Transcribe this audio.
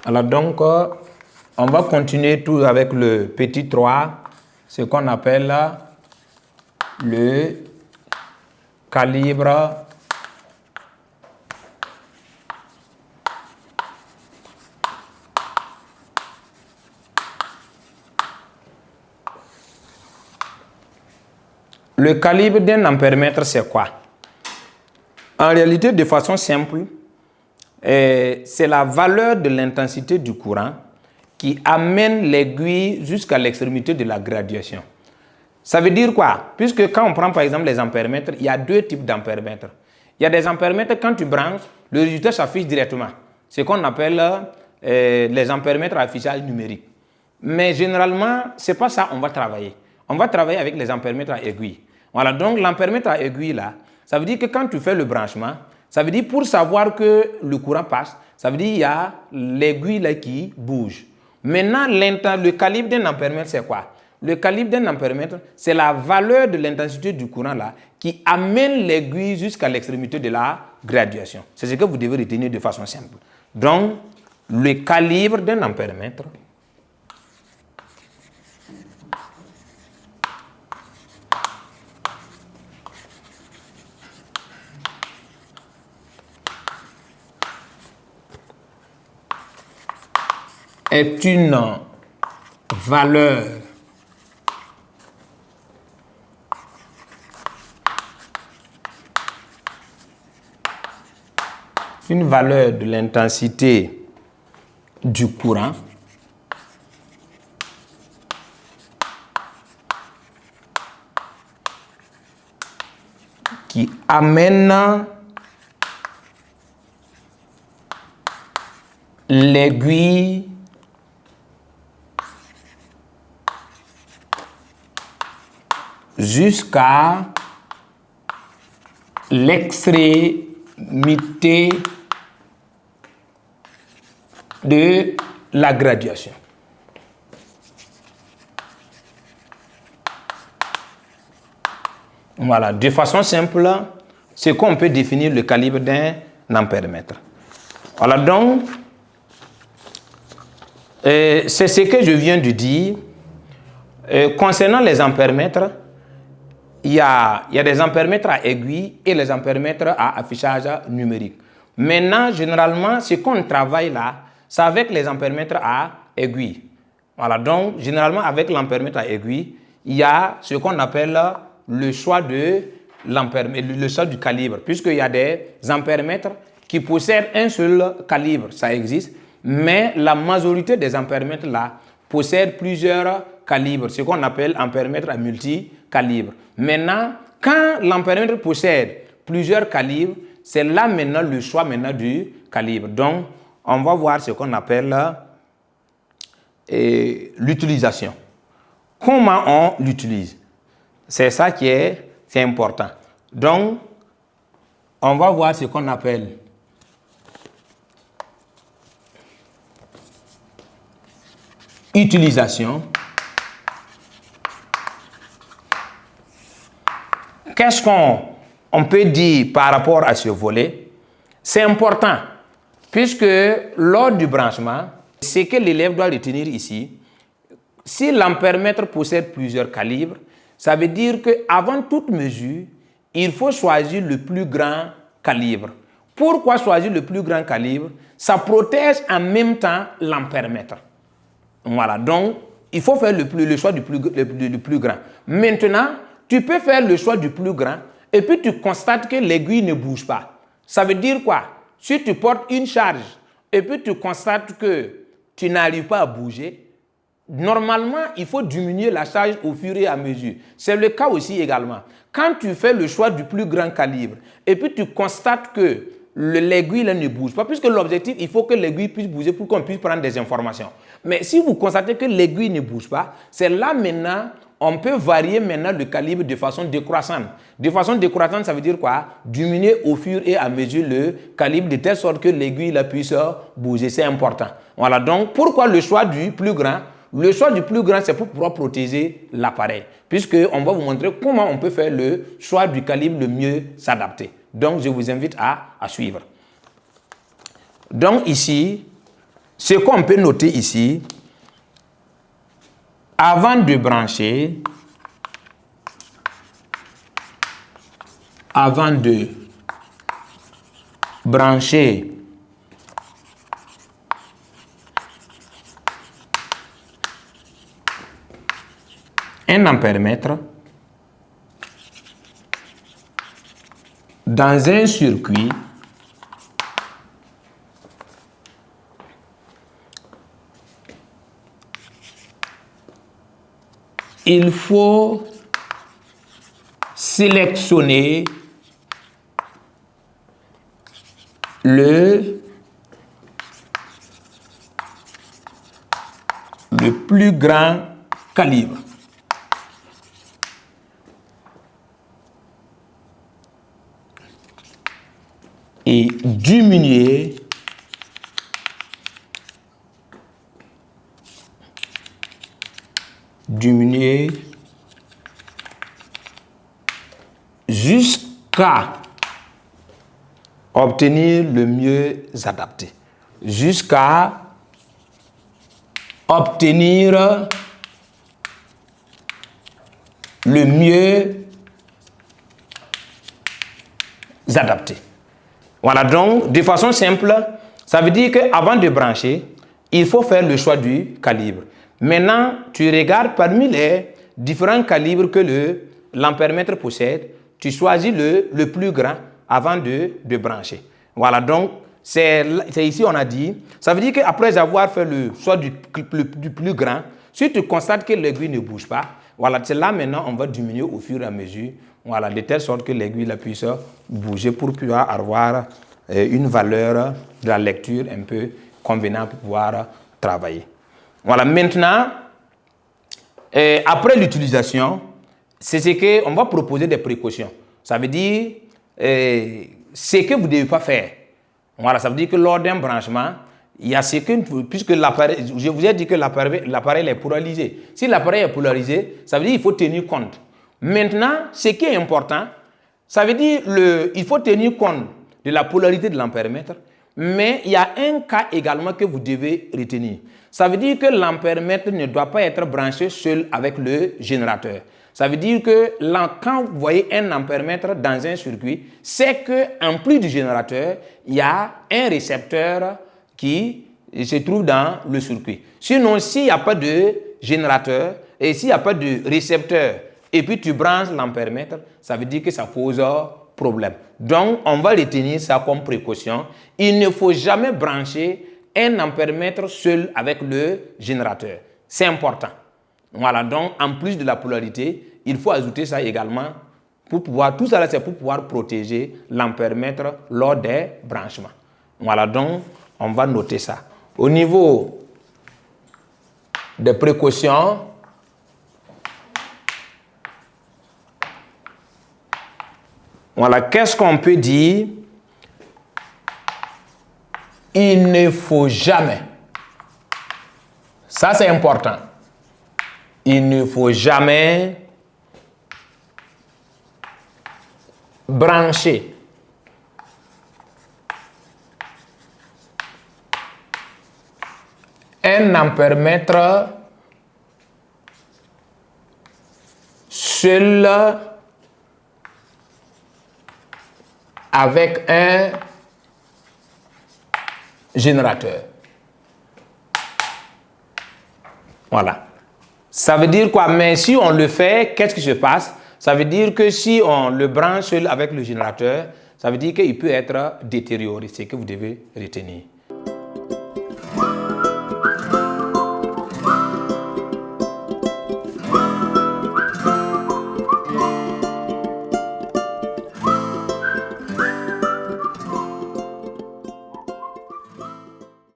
Alors donc, on va continuer tout avec le petit 3, ce qu'on appelle le calibre Le calibre d'un ampèremètre, c'est quoi? En réalité, de façon simple, c'est la valeur de l'intensité du courant qui amène l'aiguille jusqu'à l'extrémité de la graduation. Ça veut dire quoi? Puisque quand on prend par exemple les ampèremètres, il y a deux types d'ampèremètres. Il y a des ampèremètres, quand tu branches, le résultat s'affiche directement. C'est ce qu'on appelle les ampèremètres à affichage numérique. Mais généralement, ce n'est pas ça qu'on va travailler. On va travailler avec les ampèremètres à aiguille. Voilà, donc l'ampèremètre à aiguille là, ça veut dire que quand tu fais le branchement, ça veut dire pour savoir que le courant passe, ça veut dire qu'il y a l'aiguille là qui bouge. Maintenant, le calibre d'un ampèremètre, c'est quoi? Le calibre d'un ampèremètre, c'est la valeur de l'intensité du courant là qui amène l'aiguille jusqu'à l'extrémité de la graduation. C'est ce que vous devez retenir de façon simple. Donc, le calibre d'un ampèremètre est une valeur de l'intensité du courant qui amène l'aiguille jusqu'à l'extrémité de la graduation. Voilà, de façon simple, c'est qu'on peut définir le calibre d'un ampèremètre. Voilà, donc, c'est ce que je viens de dire. Concernant les ampèremètres, il y a des ampèremètres à aiguille et les ampèremètres à affichage numérique. Maintenant, généralement, ce qu'on travaille là, c'est avec les ampèremètres à aiguille. Voilà, donc, généralement, avec l'ampèremètre à aiguille, il y a ce qu'on appelle le choix de le choix du calibre, puisqu'il y a des ampèremètres qui possèdent un seul calibre, ça existe, mais la majorité des ampèremètres là possèdent plusieurs calibres, ce qu'on appelle ampèremètre à multicalibre. Maintenant, quand l'ampèremètre possède plusieurs calibres, c'est là maintenant le choix maintenant du calibre. Donc, on va voir ce qu'on appelle l'utilisation. Comment on l'utilise? C'est ça qui est important. Donc, on va voir ce qu'on appelle utilisation. Qu'est-ce qu'on peut dire par rapport à ce volet? C'est important, puisque lors du branchement, ce que l'élève doit retenir ici, si l'ampèremètre possède plusieurs calibres, ça veut dire qu'avant toute mesure, il faut choisir le plus grand calibre. Pourquoi choisir le plus grand calibre? Ça protège en même temps l'ampèremètre. Voilà, donc il faut faire le choix du plus grand. Maintenant, tu peux faire le choix du plus grand et puis tu constates que l'aiguille ne bouge pas. Ça veut dire quoi? Si tu portes une charge et puis tu constates que tu n'arrives pas à bouger, normalement, il faut diminuer la charge au fur et à mesure. C'est le cas aussi également. Quand tu fais le choix du plus grand calibre et puis tu constates que l'aiguille ne bouge pas, puisque l'objectif, il faut que l'aiguille puisse bouger pour qu'on puisse prendre des informations. Mais si vous constatez que l'aiguille ne bouge pas, c'est là maintenant, on peut varier maintenant le calibre de façon décroissante. De façon décroissante, ça veut dire quoi? Diminuer au fur et à mesure le calibre de telle sorte que l'aiguille puisse bouger. C'est important. Voilà, donc pourquoi le choix du plus grand? Le choix du plus grand, c'est pour pouvoir protéger l'appareil, puisqu'on va vous montrer comment on peut faire le choix du calibre le mieux s'adapter. Donc, je vous invite à suivre. Donc, ici, Ce qu'on peut noter ici, avant de brancher, un ampèremètre dans un circuit il faut sélectionner le plus grand calibre. Et diminuer jusqu'à obtenir le mieux adapté. Jusqu'à obtenir le mieux adapté. Voilà, donc de façon simple, ça veut dire qu'avant de brancher, il faut faire le choix du calibre. Maintenant, tu regardes parmi les différents calibres que l'ampèremètre possède, tu choisis le plus grand avant de brancher. Voilà, donc c'est ici on a dit, ça veut dire qu'après avoir fait le choix du plus grand, si tu constates que l'aiguille ne bouge pas, voilà, c'est là maintenant on va diminuer au fur et à mesure, voilà, de telle sorte que l'aiguille puisse bouger pour pouvoir avoir une valeur de la lecture un peu convenable pour pouvoir travailler. Voilà, maintenant, après l'utilisation, c'est ce qu'on va proposer des précautions. Ça veut dire ce que vous ne devez pas faire. Voilà, ça veut dire que lors d'un branchement, il y a ce que, puisque l'appareil, je vous ai dit que l'appareil est polarisé. Si l'appareil est polarisé, ça veut dire qu'il faut tenir compte. Maintenant, ce qui est important, ça veut dire il faut tenir compte de la polarité de l'ampèremètre, mais il y a un cas également que vous devez retenir. Ça veut dire que l'ampèremètre ne doit pas être branché seul avec le générateur. Ça veut dire que quand vous voyez un ampèremètre dans un circuit, c'est qu'en plus du générateur, il y a un récepteur qui se trouve dans le circuit. Sinon, s'il n'y a pas de générateur et s'il n'y a pas de récepteur, et puis tu branches l'ampèremètre, ça veut dire que ça pose problème. Donc, on va retenir ça comme précaution. Il ne faut jamais brancher un ampèremètre seul avec le générateur. C'est important. Voilà, donc en plus de la polarité, il faut ajouter ça également pour pouvoir, tout ça c'est pour pouvoir protéger l'ampèremètre lors des branchements. Voilà, donc on va noter ça. Au niveau des précautions, voilà, qu'est-ce qu'on peut dire? Il ne faut jamais, ça c'est important, il ne faut jamais brancher un ampèremètre seul avec un générateur. Voilà. Ça veut dire quoi? Mais si on le fait, qu'est-ce qui se passe? Ça veut dire que si on le branche seul avec le générateur, ça veut dire qu'il peut être détérioré. C'est ce que vous devez retenir.